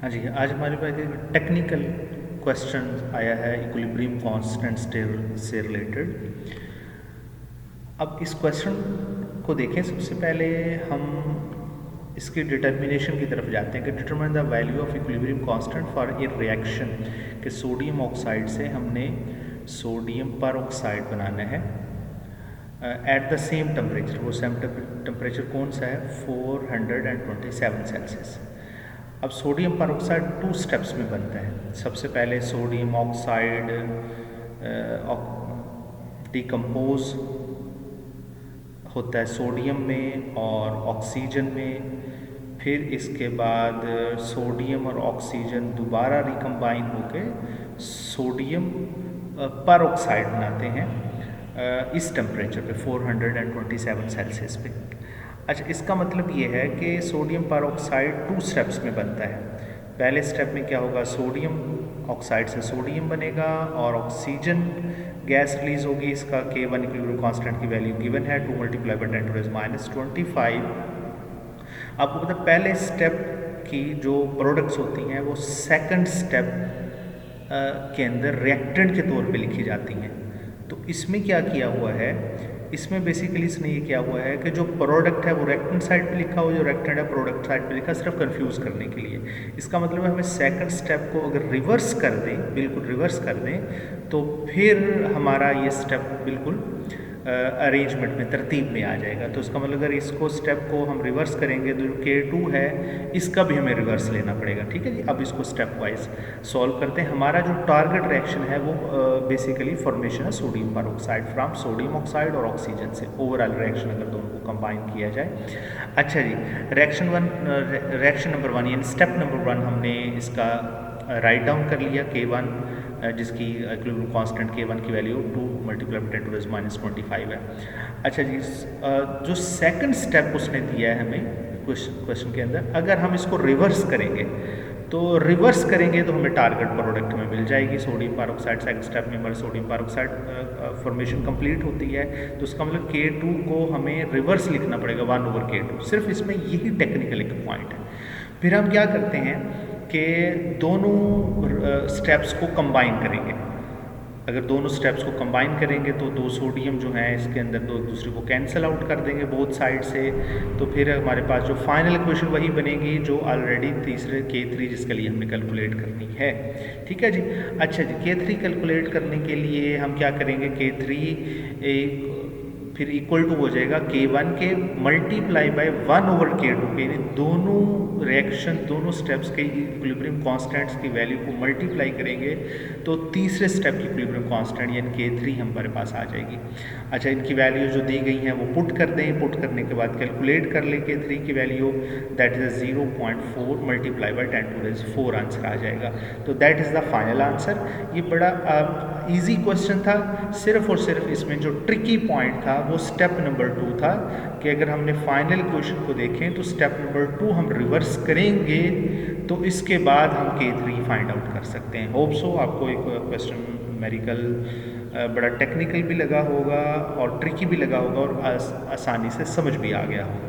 हाँ जी, आज हमारे पास एक टेक्निकल क्वेश्चन आया है इक्विलिब्रियम कांस्टेंट से रिलेटेड। अब इस क्वेश्चन को देखें, सबसे पहले हम इसकी डिटर्मिनेशन की तरफ जाते हैं कि determine the value of equilibrium constant for a reaction कि सोडियम ऑक्साइड से हमने सोडियम पर ऑक्साइड बनाना है एट द सेम टेम्परेचर। वो सेम टेम्परेचर कौन सा है? 427 सेल्सियस। अब सोडियम परऑक्साइड 2 स्टेप्स में बनता है। सबसे पहले सोडियम ऑक्साइड डिकम्पोज होता है सोडियम में और ऑक्सीजन में, फिर इसके बाद सोडियम और ऑक्सीजन दोबारा रिकम्बाइन होकर सोडियम परऑक्साइड बनाते हैं इस टेम्परेचर पे 427 सेल्सियस पे। अच्छा, इसका मतलब ये है कि सोडियम परऑक्साइड 2 स्टेप्स में बनता है। पहले स्टेप में क्या होगा? सोडियम ऑक्साइड से सोडियम बनेगा और ऑक्सीजन गैस रिलीज होगी। इसका K1 इक्विलिब्रियम कांस्टेंट की वैल्यू गिवन है 2 × 10⁻⁻25। आपको पता पहले स्टेप की जो प्रोडक्ट्स होती हैं वो सेकंड स्टेप के अंदर रिएक्टेंट के तौर पे लिखी जाती हैं। तो इसमें क्या किया हुआ है? इसमें बेसिकली इसने ये किया हुआ है कि जो प्रोडक्ट है वो रिएक्टेंट साइड पे लिखा हो, जो रिएक्टेंट है प्रोडक्ट साइड पे लिखा, सिर्फ कंफ्यूज करने के लिए। इसका मतलब है हमें सेकंड स्टेप को अगर रिवर्स कर दें, बिल्कुल रिवर्स कर दें, तो फिर हमारा ये स्टेप बिल्कुल अरेंजमेंट में, तरतीब में आ जाएगा। तो इसका मतलब अगर इसको स्टेप को हम रिवर्स करेंगे तो जो K2 है इसका भी हमें रिवर्स लेना पड़ेगा। ठीक है जी। अब इसको स्टेप वाइज सॉल्व करते हैं। हमारा जो टारगेट रिएक्शन है वो बेसिकली फॉर्मेशन है sodium peroxide from sodium oxide और ऑक्सीजन से। ओवरऑल रिएक्शन अगर दोनों को कंबाइन किया जाए। अच्छा जी, रिएक्शन नंबर 1 यानी स्टेप नंबर 1 हमने इसका राइट डाउन कर लिया K1 जिसकी इक्विलिब्रियम कांस्टेंट K1 की वैल्यू 2 × 10⁻⁻25 है। अच्छा जी, जो सेकंड स्टेप उसने दिया है हमें क्वेश्चन के अंदर, अगर हम इसको रिवर्स करेंगे तो हमें टारगेट प्रोडक्ट में मिल जाएगी सोडियम परऑक्साइड। सेकंड स्टेप में हमारे सोडियम परऑक्साइड फॉर्मेशन कंप्लीट होती है। तो उसका मतलब K2 को हमें रिवर्स लिखना पड़ेगा 1/K2। सिर्फ इसमें यही टेक्निकल एक पॉइंट है। फिर हम क्या करते हैं कि दोनों स्टेप्स को कंबाइन करेंगे। अगर दोनों स्टेप्स को कंबाइन करेंगे तो 2 सोडियम जो हैं इसके अंदर दो दूसरे को कैंसिल आउट कर देंगे बोथ साइड से। तो फिर हमारे पास जो फाइनल इक्वेशन वही बनेगी जो ऑलरेडी तीसरे K3 जिसके लिए हमने कैलकुलेट करनी है। ठीक है जी। अच्छा जी, K3 कैलकुलेट करने के लिए हम क्या करेंगे? K3 फिर इक्वल टू हो जाएगा K1 के मल्टीप्लाई बाय 1/K2 के। दोनों रिएक्शन, दोनों स्टेप्स के इक्विलिब्रियम कांस्टेंट्स की वैल्यू को मल्टीप्लाई करेंगे तो तीसरे स्टेप की इक्विलिब्रियम कांस्टेंट यानी K3 हमारे पास आ जाएगी। अच्छा, इनकी वैल्यू जो दी गई हैं वो पुट कर दें। पुट करने के बाद कैलकुलेट कर लें K3 की value, that is 0.4 multiply by 10⁻⁴ answer आ जाएगा। तो that is the final answer. ये बड़ा ईजी क्वेश्चन था। सिर्फ और सिर्फ इसमें जो ट्रिकी पॉइंट था वो स्टेप नंबर 2 था कि अगर हमने फाइनल क्वेश्चन को देखें तो स्टेप नंबर 2 हम रिवर्स करेंगे तो इसके बाद हम K3 फाइंड आउट कर सकते हैं। होप सो आपको एक क्वेश्चन न्यूमेरिकल बड़ा टेक्निकल भी लगा होगा और ट्रिकी भी लगा होगा और आसानी से समझ भी आ गया होगा।